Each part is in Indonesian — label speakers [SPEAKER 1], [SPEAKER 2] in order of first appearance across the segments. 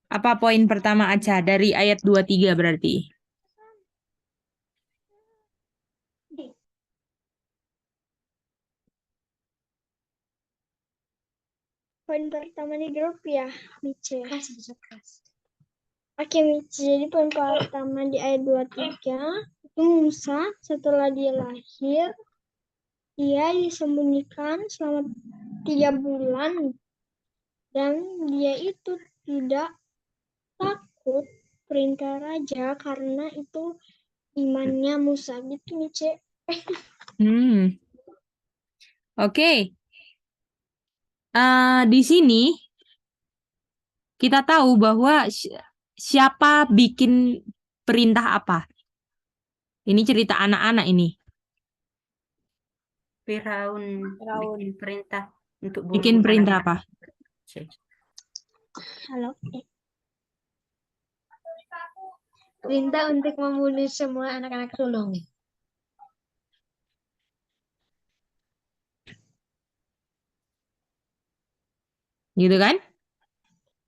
[SPEAKER 1] Apa poin pertama aja dari ayat 23 berarti?
[SPEAKER 2] Poin pertama di grup ya, Mice. Oke, Mice. Jadi poin pertama di ayat 23 itu Musa setelah dia lahir, dia disembunyikan selama 3 bulan dan dia itu tidak takut perintah raja karena itu imannya Musa gitu, Mice.
[SPEAKER 1] Hmm, oke. Di sini kita tahu bahwa siapa bikin perintah apa. Ini cerita anak-anak ini.
[SPEAKER 3] Firaun bikin perintah untuk
[SPEAKER 1] Bikin
[SPEAKER 3] bunuh
[SPEAKER 1] perintah
[SPEAKER 3] anak-anak
[SPEAKER 1] apa?
[SPEAKER 3] Aceh.
[SPEAKER 2] Halo. Perintah untuk membunuh semua anak-anak sulung.
[SPEAKER 1] Gitu kan?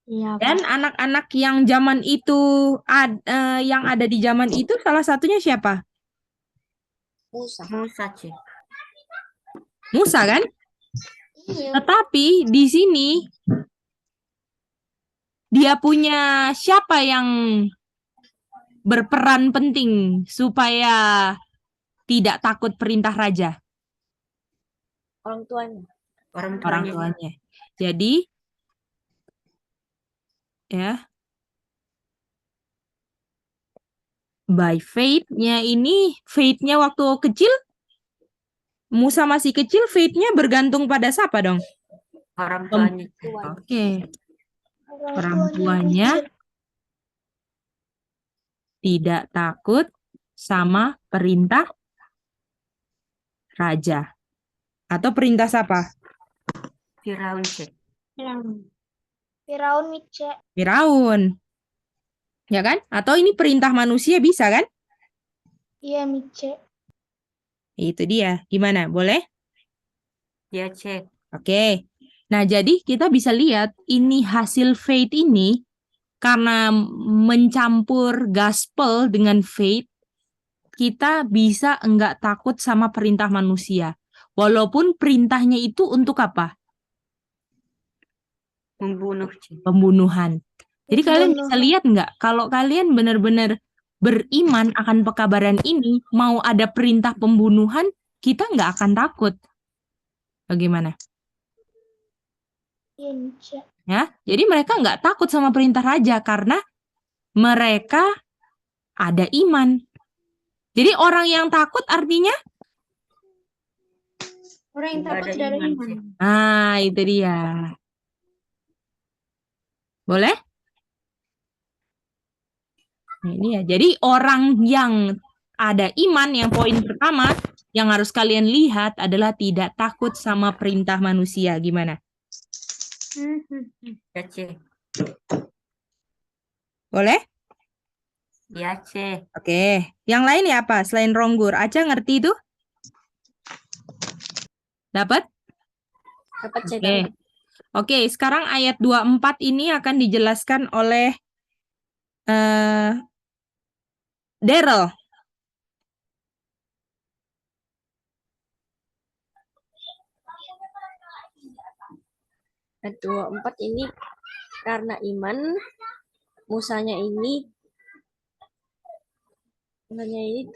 [SPEAKER 2] Iya,
[SPEAKER 1] Dan
[SPEAKER 2] Pak.
[SPEAKER 1] anak-anak yang zaman itu yang ada di zaman itu salah satunya siapa?
[SPEAKER 3] Musa, Cek.
[SPEAKER 1] Musa kan?
[SPEAKER 2] Iya.
[SPEAKER 1] Tetapi di sini dia punya siapa yang berperan penting supaya tidak takut perintah raja?
[SPEAKER 3] Orang tuanya. Orang
[SPEAKER 1] Orang
[SPEAKER 3] tuanya.
[SPEAKER 1] tuanya. Jadi ya, by faith-nya ini, faith-nya waktu kecil, Musa masih kecil, faith-nya bergantung pada siapa dong?
[SPEAKER 3] Orang tuanya.
[SPEAKER 1] Oke. Orang tuanya tidak takut sama perintah raja. Atau perintah siapa?
[SPEAKER 3] Firaun, Cek.
[SPEAKER 2] Firaun, Mice.
[SPEAKER 1] Firaun. Ya kan? Atau ini perintah manusia bisa kan?
[SPEAKER 2] Iya, Mice.
[SPEAKER 1] Itu dia. Gimana? Boleh?
[SPEAKER 3] Ya, Cek.
[SPEAKER 1] Oke. Nah, jadi kita bisa lihat ini hasil faith ini karena mencampur gospel dengan faith, kita bisa enggak takut sama perintah manusia. Walaupun perintahnya itu untuk apa?
[SPEAKER 3] Membunuh, Cek.
[SPEAKER 1] Pembunuhan. Jadi kalian bisa lihat enggak? Kalau kalian benar-benar beriman akan pekabaran ini, mau ada perintah pembunuhan, kita enggak akan takut. Bagaimana?
[SPEAKER 2] Iya, Mice.
[SPEAKER 1] Ya, jadi mereka nggak takut sama perintah raja karena mereka ada iman. Jadi orang yang takut artinya,
[SPEAKER 2] Orang yang
[SPEAKER 3] Tidak
[SPEAKER 2] takut
[SPEAKER 3] ada
[SPEAKER 2] tidak ada
[SPEAKER 3] iman,
[SPEAKER 2] iman.
[SPEAKER 3] Cek.
[SPEAKER 1] itu dia. Boleh? Nah, ini ya. Jadi orang yang ada iman, yang poin pertama yang harus kalian lihat adalah tidak takut sama perintah manusia. Gimana?
[SPEAKER 3] Ya, Cek.
[SPEAKER 1] Boleh?
[SPEAKER 3] Ya, Cek.
[SPEAKER 1] Oke. Yang lain ya apa? Selain Ronggur, Aca ngerti itu? Dapat?
[SPEAKER 3] Dapat, Cek.
[SPEAKER 1] Oke. Oke, sekarang ayat 24 ini akan dijelaskan oleh Daryl.
[SPEAKER 4] Ayat 24 ini karena iman Musanya ini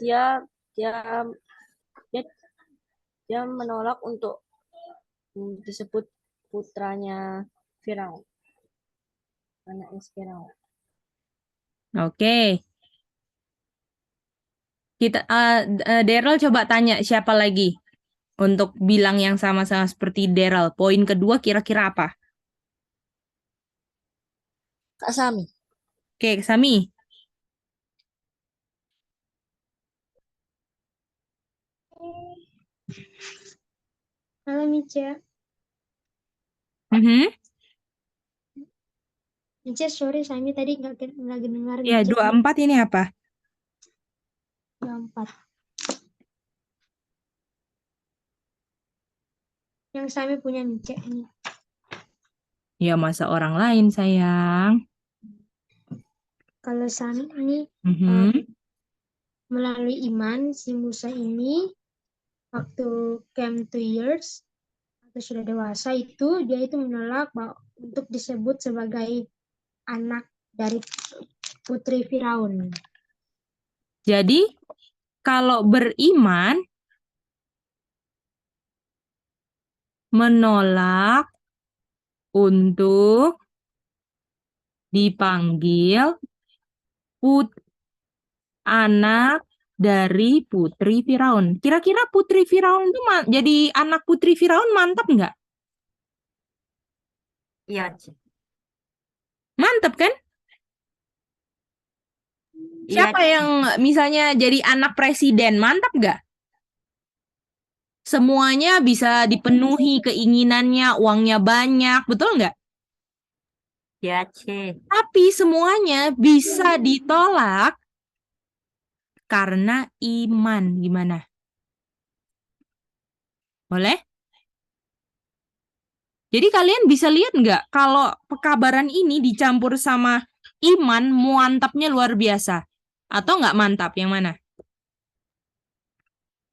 [SPEAKER 4] dia dia dia menolak untuk disebut putranya Firaun. Anaknya Firaun.
[SPEAKER 1] Oke. Kita Daryl coba tanya siapa lagi untuk bilang yang sama-sama seperti Daryl. Poin kedua kira-kira apa?
[SPEAKER 4] Kak Sami.
[SPEAKER 1] Oke, Sami.
[SPEAKER 2] Halo, Mice.
[SPEAKER 1] Mhm.
[SPEAKER 2] Mice, sorry, Sami tadi nggak dengar.
[SPEAKER 1] Ya,
[SPEAKER 2] Mice.
[SPEAKER 1] 24 ini apa?
[SPEAKER 2] 24. Yang Sami punya Mice ini.
[SPEAKER 1] Ya masa orang lain sayang.
[SPEAKER 2] Kalau Sani
[SPEAKER 1] Mhm.
[SPEAKER 2] melalui iman si Musa ini waktu camp 2 years atau sudah dewasa itu dia itu menolak untuk disebut sebagai anak dari putri Firaun.
[SPEAKER 1] Jadi kalau beriman menolak untuk dipanggil anak dari putri Firaun. Kira-kira putri Firaun itu jadi anak putri Firaun mantap nggak?
[SPEAKER 3] Iya, Ce.
[SPEAKER 1] Mantap kan?
[SPEAKER 3] Iya,
[SPEAKER 1] Siapa yang misalnya jadi anak presiden, mantap nggak? Semuanya bisa dipenuhi keinginannya, uangnya banyak, betul nggak?
[SPEAKER 3] iya, Ce.
[SPEAKER 1] Tapi semuanya bisa ditolak karena iman. Gimana? Boleh? Jadi kalian bisa lihat nggak kalau pekabaran ini dicampur sama iman, mantapnya luar biasa. Atau nggak mantap? Yang mana?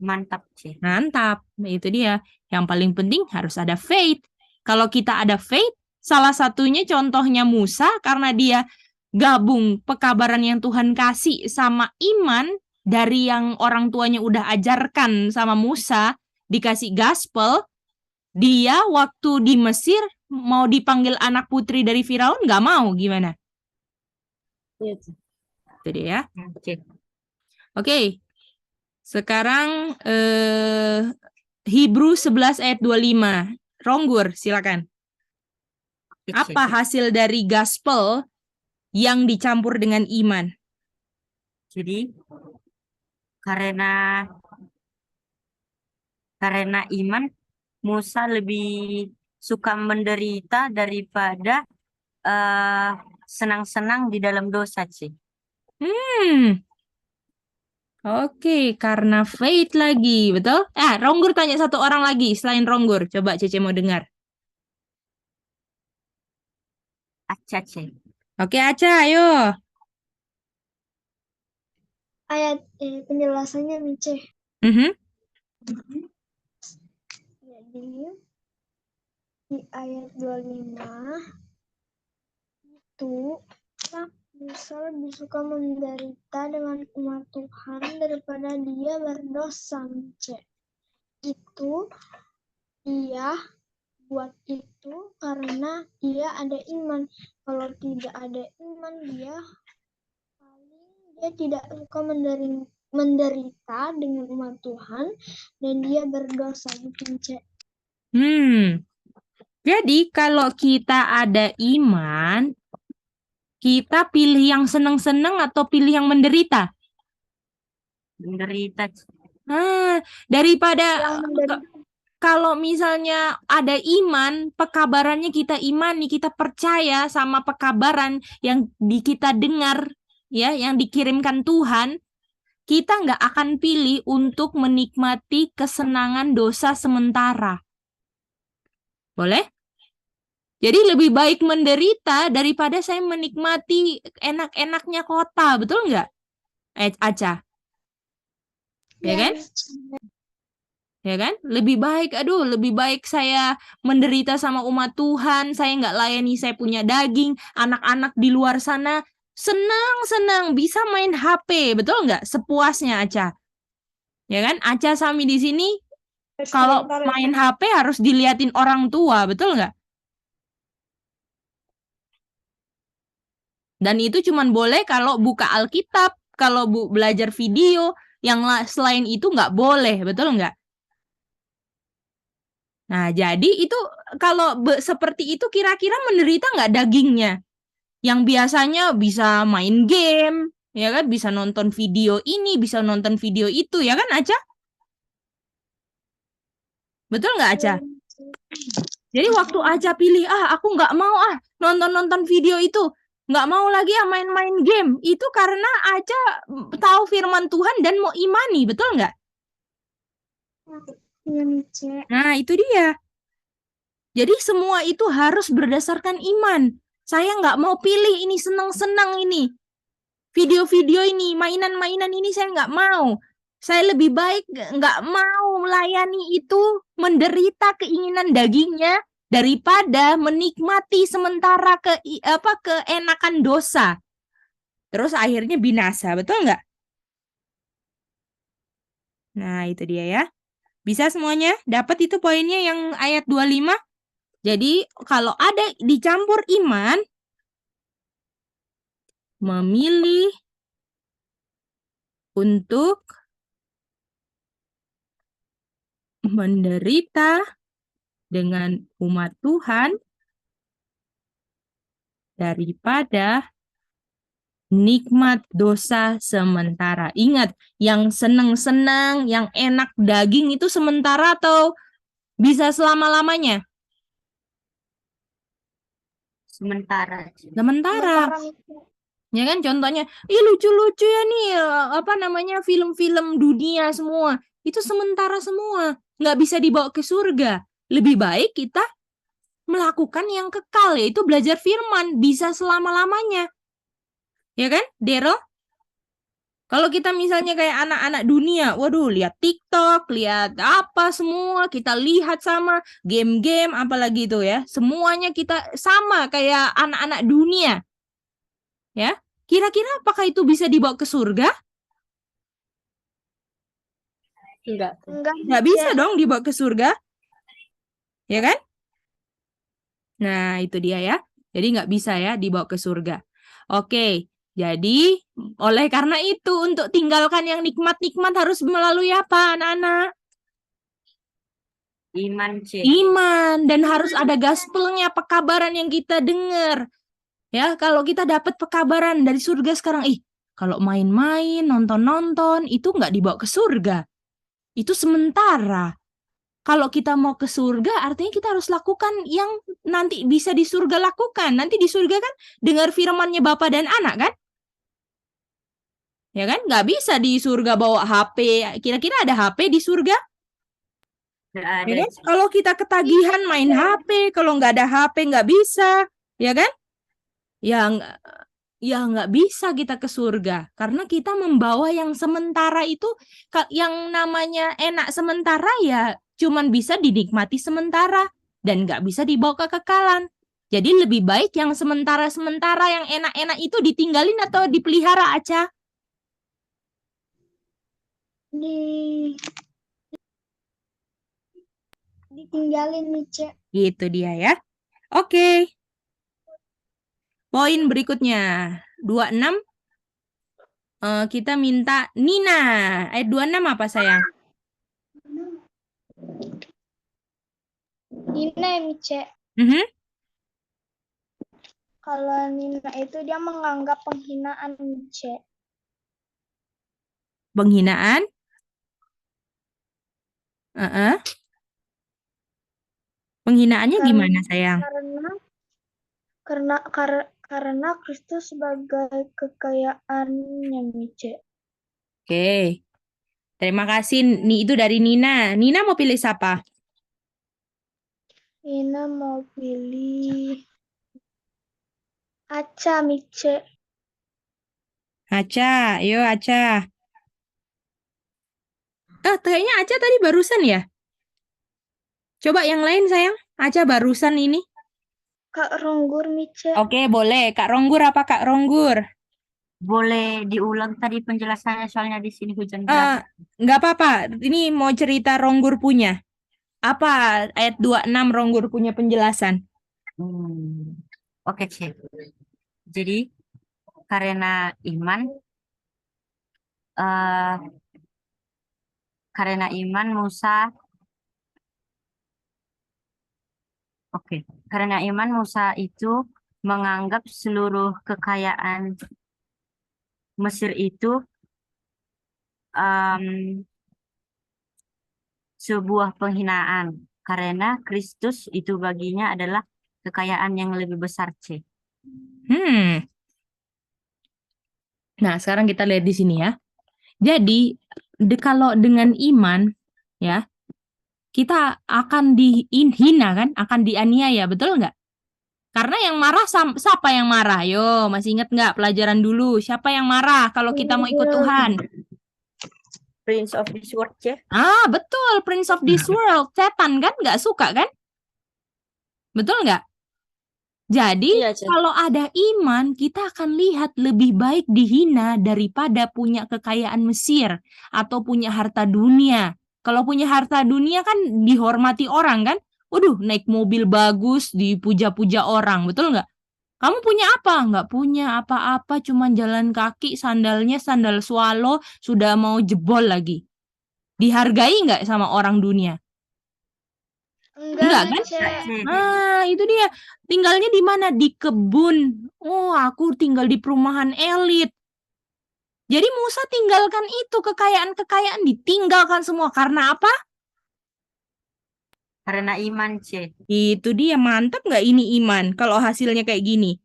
[SPEAKER 3] Mantap, Ce.
[SPEAKER 1] Mantap. Nah, itu dia. Yang paling penting harus ada faith. Kalau kita ada faith, salah satunya contohnya Musa karena dia gabung pekabaran yang Tuhan kasih sama iman dari yang orang tuanya udah ajarkan sama Musa, dikasih gospel, dia waktu di Mesir mau dipanggil anak putri dari Firaun nggak mau, gimana?
[SPEAKER 4] Iya, Ce.
[SPEAKER 1] Itu dia ya.
[SPEAKER 3] Ce.
[SPEAKER 1] Oke. Sekarang Hebrew 11 ayat 25. Ronggur, silakan.
[SPEAKER 3] Oke, Ce.
[SPEAKER 1] Apa hasil dari gospel yang dicampur dengan iman?
[SPEAKER 3] Jadi karena iman Musa lebih suka menderita daripada senang-senang di dalam dosa, Ce.
[SPEAKER 1] Oke, karena faith lagi, betul? Ronggur tanya satu orang lagi selain Ronggur. Coba Cece mau dengar.
[SPEAKER 3] Aca, Ce.
[SPEAKER 1] Oke, Aca, ayo.
[SPEAKER 2] Ayat penjelasannya Mice.
[SPEAKER 1] Mhm.
[SPEAKER 2] Jadi di ayat 25 itu Musa lebih suka menderita dengan umat Tuhan daripada dia berdosa, Mice. Itu dia buat itu karena dia ada iman. Kalau tidak ada iman dia tidak suka menderita dengan umat Tuhan dan dia berdosa gitu, Ce.
[SPEAKER 1] Jadi kalau kita ada iman, kita pilih yang seneng-seneng atau pilih yang menderita?
[SPEAKER 3] Menderita, Ce.
[SPEAKER 1] Daripada
[SPEAKER 2] Yang menderita.
[SPEAKER 1] kalau misalnya ada iman, pekabarannya kita imani, kita percaya sama pekabaran yang kita dengar, ya, yang dikirimkan Tuhan, kita nggak akan pilih untuk menikmati kesenangan dosa sementara. Boleh? Jadi lebih baik menderita daripada saya menikmati enak-enaknya kota, betul nggak? Aca, ya kan? Ya kan? Lebih baik saya menderita sama umat Tuhan, saya nggak layani, saya punya daging, anak-anak di luar sana senang-senang bisa main HP, betul nggak? Sepuasnya, Aca. Ya kan? Aca Sami di sini kalau main HP harus diliatin orang tua, betul nggak? Dan itu cuman boleh kalau buka Alkitab, kalau belajar video, yang selain itu nggak boleh, betul nggak? Nah, jadi itu kalau seperti itu kira-kira menderita nggak dagingnya? Yang biasanya bisa main game, ya kan? Bisa nonton video ini, bisa nonton video itu, ya kan, Aca? Betul nggak, Aca? Jadi waktu Aca pilih, aku nggak mau nonton-nonton video itu, nggak mau lagi main-main game, itu karena Aca tahu firman Tuhan dan mau imani, betul nggak?
[SPEAKER 2] Iya, Mice.
[SPEAKER 1] Nah, itu dia. Jadi semua itu harus berdasarkan iman. Saya nggak mau pilih ini senang-senang ini. Video-video ini, mainan-mainan ini saya nggak mau. Saya lebih baik nggak mau melayani itu, menderita keinginan dagingnya daripada menikmati sementara keenakan dosa. Terus akhirnya binasa, betul nggak? Nah, itu dia ya. Bisa semuanya? Dapat itu poinnya yang ayat 25? Jadi, kalau ada dicampur iman, memilih untuk menderita dengan umat Tuhan daripada nikmat dosa sementara. Ingat, yang senang-senang, yang enak daging itu sementara atau bisa selama-lamanya?
[SPEAKER 3] Sementara.
[SPEAKER 1] Sementara.
[SPEAKER 2] Sementara, Mice.
[SPEAKER 1] Ya kan contohnya, ih lucu-lucu ya nih, apa namanya, film-film dunia semua. Itu sementara semua. Nggak bisa dibawa ke surga. Lebih baik kita melakukan yang kekal, yaitu belajar firman. Bisa selama-lamanya. Ya kan, Dero? Kalau kita misalnya kayak anak-anak dunia, waduh, lihat TikTok, lihat apa semua, kita lihat sama game-game, apalagi itu ya. Semuanya kita sama kayak anak-anak dunia. Ya, kira-kira apakah itu bisa dibawa ke surga?
[SPEAKER 4] Enggak.
[SPEAKER 2] Enggak,
[SPEAKER 1] Nggak bisa dong dibawa ke surga, ya kan? Nah, itu dia ya. Jadi nggak bisa ya dibawa ke surga. Oke, jadi oleh karena itu untuk tinggalkan yang nikmat-nikmat harus melalui apa, anak-anak?
[SPEAKER 3] Iman, C.
[SPEAKER 1] Iman, dan harus ada gospelnya, pekabaran yang kita dengar. Ya, kalau kita dapat pekabaran dari surga sekarang, kalau main-main, nonton-nonton, itu nggak dibawa ke surga. Itu sementara. Kalau kita mau ke surga, artinya kita harus lakukan yang nanti bisa di surga lakukan. Nanti di surga kan dengar firmannya Bapa dan Anak kan? Ya kan? Nggak bisa di surga bawa HP. Kira-kira ada HP di surga?
[SPEAKER 3] Nggak
[SPEAKER 1] Ya
[SPEAKER 3] ada,
[SPEAKER 1] kan?
[SPEAKER 3] C.
[SPEAKER 1] Kalau kita ketagihan main HP, kalau nggak ada HP nggak bisa. Ya kan? Ya nggak bisa kita ke surga. Karena kita membawa yang sementara itu, yang namanya enak sementara ya cuman bisa dinikmati sementara dan nggak bisa dibawa ke kekekalan. Jadi lebih baik yang sementara-sementara, yang enak-enak itu ditinggalin atau dipelihara, Aca?
[SPEAKER 2] di ditinggalin, Mice.
[SPEAKER 1] Gitu dia ya. Oke. Poin berikutnya. 26. Kita minta Nina. Ayat 26 apa sayang?
[SPEAKER 2] Nina ya, Mice.
[SPEAKER 1] Mhm.
[SPEAKER 2] Kalau Nina itu dia menganggap penghinaan, Mice.
[SPEAKER 1] Penghinaan. Penghinaannya gimana sayang?
[SPEAKER 2] Karena Kristus sebagai kekayaannya, Mice.
[SPEAKER 1] Oke. Terima kasih. Itu dari Nina. Nina mau pilih siapa?
[SPEAKER 2] Nina mau pilih Aca, Mice.
[SPEAKER 1] Aca. Ayo Aca. Kayaknya Aca tadi barusan ya? Coba yang lain sayang. Aca barusan ini.
[SPEAKER 2] Kak Ronggur, Mice.
[SPEAKER 1] Oke, boleh. Kak Ronggur apa Kak Ronggur?
[SPEAKER 3] Boleh diulang tadi penjelasannya soalnya di sini hujan deras.
[SPEAKER 1] Nggak apa-apa. Ini mau cerita Ronggur punya. Apa ayat 26 Ronggur punya penjelasan?
[SPEAKER 3] Oke, Cik. Jadi karena iman, karena iman Musa itu menganggap seluruh kekayaan Mesir itu sebuah penghinaan karena Kristus itu baginya adalah kekayaan yang lebih besar, C.
[SPEAKER 1] Nah, sekarang kita lihat di sini ya. Jadi, kalau dengan iman, ya, kita akan dihina kan, akan dianiaya, betul nggak? Karena yang marah siapa yang marah? Yo, masih ingat nggak pelajaran dulu? Siapa yang marah kalau kita mau ikut Tuhan?
[SPEAKER 3] Prince of this world, Ce.
[SPEAKER 1] Ah, betul, Prince of this world, setan kan, nggak suka kan? Betul nggak? Jadi,
[SPEAKER 4] Iya, Ce.
[SPEAKER 1] kalau ada iman, kita akan lihat lebih baik dihina daripada punya kekayaan Mesir atau punya harta dunia. Kalau punya harta dunia kan dihormati orang kan? Waduh, naik mobil bagus, dipuja-puja orang, betul nggak? Kamu punya apa? Nggak punya apa-apa, cuman jalan kaki, sandalnya sandal swallow, sudah mau jebol lagi. Dihargai nggak sama orang dunia? Enggak kan?
[SPEAKER 3] Enggak, Ce.
[SPEAKER 1] Ah, itu dia. Tinggalnya di mana? Di kebun. Oh, aku tinggal di perumahan elit. Jadi Musa tinggalkan itu, kekayaan-kekayaan ditinggalkan semua. Karena apa?
[SPEAKER 3] Karena iman, Ce.
[SPEAKER 1] Itu dia, mantap nggak ini iman kalau hasilnya kayak gini?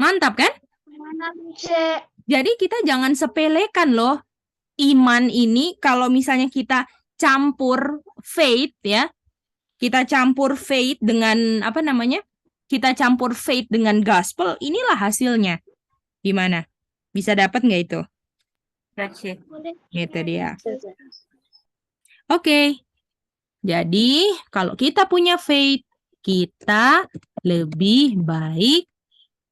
[SPEAKER 1] Mantap kan?
[SPEAKER 2] Mana C?
[SPEAKER 1] Jadi kita jangan sepelekan loh. Iman ini kalau misalnya kita campur faith ya, kita campur faith dengan apa namanya? Kita campur faith dengan gospel, inilah hasilnya. Gimana? Bisa dapat nggak itu?
[SPEAKER 3] Ya, Ce.
[SPEAKER 2] Boleh.
[SPEAKER 1] Itu dia.
[SPEAKER 4] Ce, Ce.
[SPEAKER 1] Oke. Jadi, kalau kita punya faith, kita lebih baik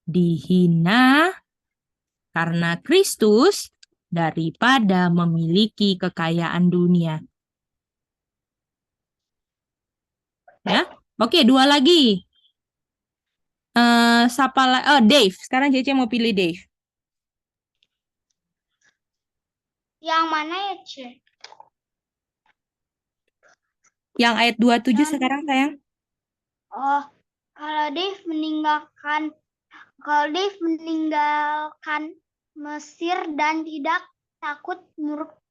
[SPEAKER 1] dihina karena Kristus daripada memiliki kekayaan dunia. Ya. Oke, dua lagi. Dave. Sekarang Cece mau pilih Dave.
[SPEAKER 2] Yang mana ya C?
[SPEAKER 1] Yang ayat 27 sekarang, sayang.
[SPEAKER 2] Oh, kalau Dave meninggalkan Mesir dan tidak takut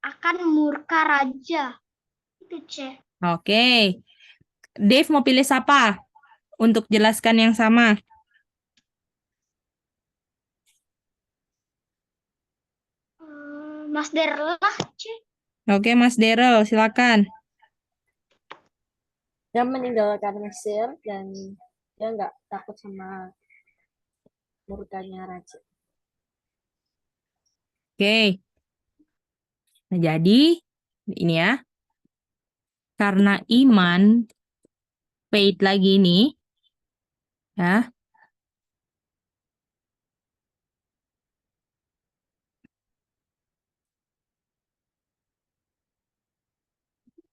[SPEAKER 2] akan murka raja. Itu C.
[SPEAKER 1] Oke. Dave mau pilih siapa? Untuk jelaskan yang sama.
[SPEAKER 2] Mas Derlah C.
[SPEAKER 1] Oke, Mas Daryl, silakan.
[SPEAKER 4] Dia meninggalkan Mesir dan dia nggak takut sama murkanya raja.
[SPEAKER 1] Oke. Nah, jadi ini ya. Karena iman, faith lagi nih. Ya.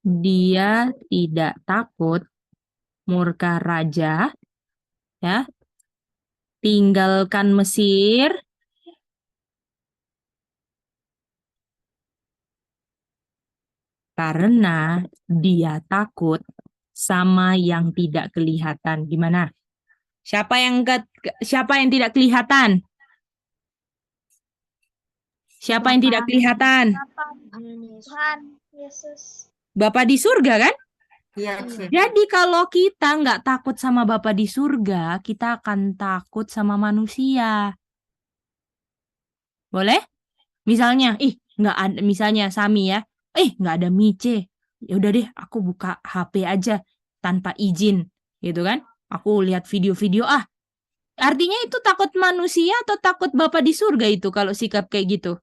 [SPEAKER 1] Dia tidak takut murka raja, ya. Tinggalkan Mesir, karena dia takut sama yang tidak kelihatan. Gimana? Siapa yang tidak kelihatan? Siapa yang tidak kelihatan?
[SPEAKER 2] Tuhan Yesus.
[SPEAKER 1] Bapa di surga kan?
[SPEAKER 3] Iya, Ce.
[SPEAKER 1] Jadi kalau kita nggak takut sama Bapa di surga, kita akan takut sama manusia. Boleh? Misalnya, nggak ada, misalnya Sami ya, nggak ada Mice. Ya udah deh, aku buka HP aja tanpa izin, gitu kan? Aku lihat video-video Artinya itu takut manusia atau takut Bapa di surga itu kalau sikap kayak gitu?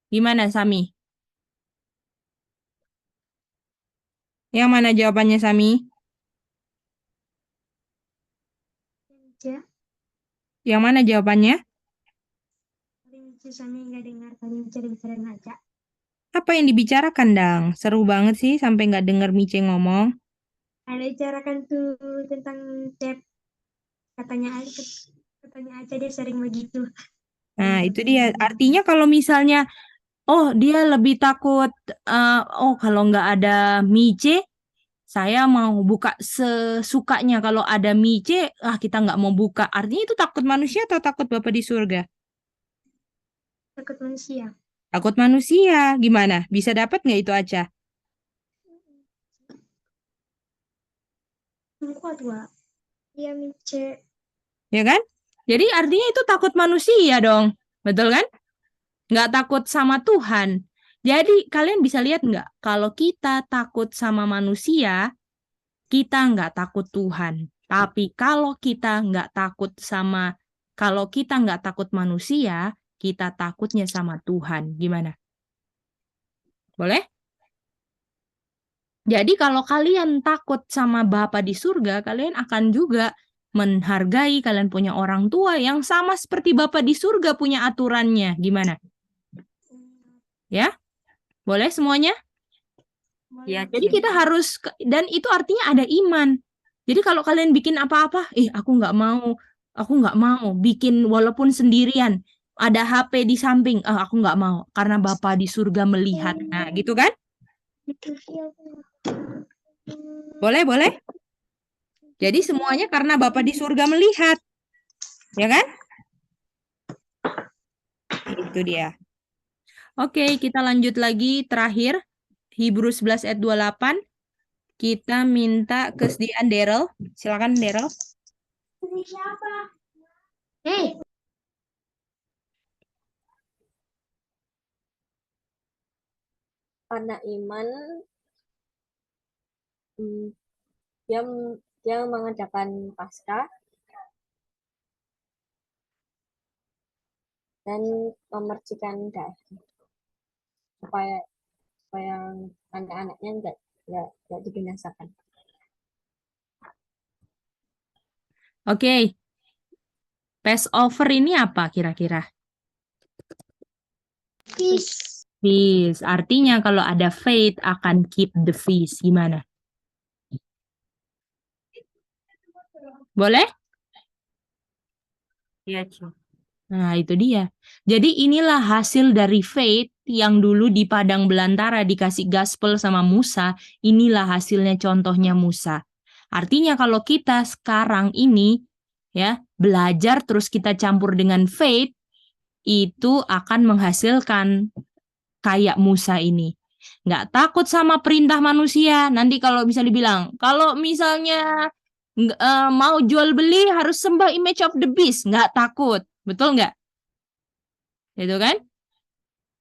[SPEAKER 1] Gimana, Sami? Yang mana jawabannya, Sami?
[SPEAKER 2] C.
[SPEAKER 1] Yang mana jawabannya?
[SPEAKER 2] Sami nggak dengar tadi cerita aja.
[SPEAKER 1] Apa yang dibicarakan, Dang? Seru banget sih sampai nggak denger Mice ngomong.
[SPEAKER 2] Ada bicarakan tuh tentang chat. Katanya aja dia sering begitu.
[SPEAKER 1] Nah, itu dia. Artinya kalau misalnya, dia lebih takut, kalau nggak ada Mice, saya mau buka sesukanya. Kalau ada Mice, kita nggak mau buka. Artinya itu takut manusia atau takut Bapa di surga?
[SPEAKER 2] Takut manusia.
[SPEAKER 1] Takut manusia. Gimana? Bisa dapat nggak itu aja?
[SPEAKER 2] Kuat gua. Iya Mice.
[SPEAKER 1] Ya kan? Jadi artinya itu takut manusia dong. Betul kan? nggak takut sama Tuhan. Jadi kalian bisa lihat nggak, kalau kita takut sama manusia, kita nggak takut Tuhan. Tapi kalau kita nggak takut manusia, kita takutnya sama Tuhan. Gimana? Boleh? Jadi kalau kalian takut sama Bapa di surga, kalian akan juga menghargai, kalian punya orang tua yang sama seperti Bapa di surga punya aturannya. Gimana? Ya? Boleh semuanya?
[SPEAKER 3] Ya,
[SPEAKER 1] Jadi
[SPEAKER 3] Ci.
[SPEAKER 1] kita harus, dan itu artinya ada iman. Jadi kalau kalian bikin apa-apa, aku nggak mau bikin walaupun sendirian, ada HP di samping, aku nggak mau, karena Bapa di surga melihat. Nah, gitu kan? Boleh? Jadi semuanya karena Bapa di surga melihat. Ya kan? Itu dia. Oke, kita lanjut lagi terakhir. Hebrew 11 ayat 28. Kita minta kesediaan Daryl. Silakan Daryl.
[SPEAKER 4] Karena iman, dia dia mengadakan Paskah dan memercikan daging supaya anak-anaknya nggak dibinasakan.
[SPEAKER 1] Oke. Passover ini apa kira-kira?
[SPEAKER 2] Peace.
[SPEAKER 1] Feast. Artinya kalau ada faith akan keep the feast. Gimana? Boleh?
[SPEAKER 3] Iya, Ci.
[SPEAKER 1] Nah, itu dia. Jadi inilah hasil dari faith yang dulu di padang belantara dikasih gospel sama Musa. Inilah hasilnya, contohnya Musa. Artinya kalau kita sekarang ini ya belajar terus kita campur dengan faith, itu akan menghasilkan kayak Musa ini. Nggak takut sama perintah manusia. Nanti kalau bisa dibilang, kalau misalnya mau jual beli harus sembah image of the beast. Nggak takut. Betul nggak? Itu kan?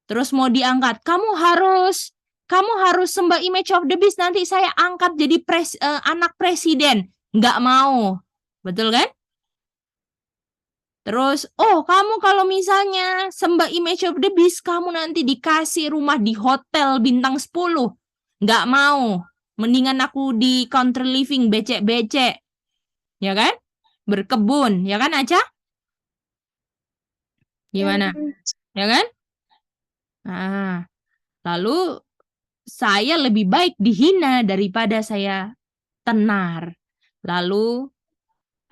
[SPEAKER 1] Terus mau diangkat, kamu harus sembah image of the beast, nanti saya angkat jadi anak presiden. Nggak mau. Betul kan? Terus, kamu kalau misalnya sembah image of the beast, kamu nanti dikasih rumah di hotel bintang 10. Nggak mau. Mendingan aku di country living, becek-becek. Ya kan? Berkebun. Ya kan, Aca? Gimana? Ya kan? Nah, lalu saya lebih baik dihina daripada saya tenar. Lalu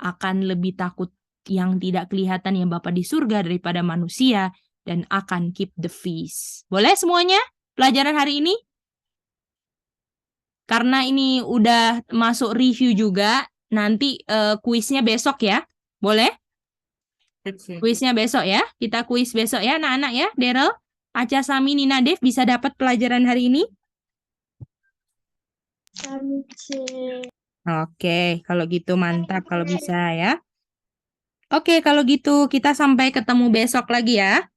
[SPEAKER 1] akan lebih takut yang tidak kelihatan yang Bapa di surga daripada manusia, dan akan keep the feast. Boleh semuanya pelajaran hari ini? Karena ini udah masuk review juga, nanti kuisnya besok ya. Boleh?
[SPEAKER 3] Ci.
[SPEAKER 1] Kuisnya besok ya. Kita kuis besok ya anak-anak ya. Daryl, Aca, Sami, Nina, Dev bisa dapat pelajaran hari ini? Oke, kalau gitu mantap kalau bisa ya. Oke, kalau gitu kita sampai ketemu besok lagi ya.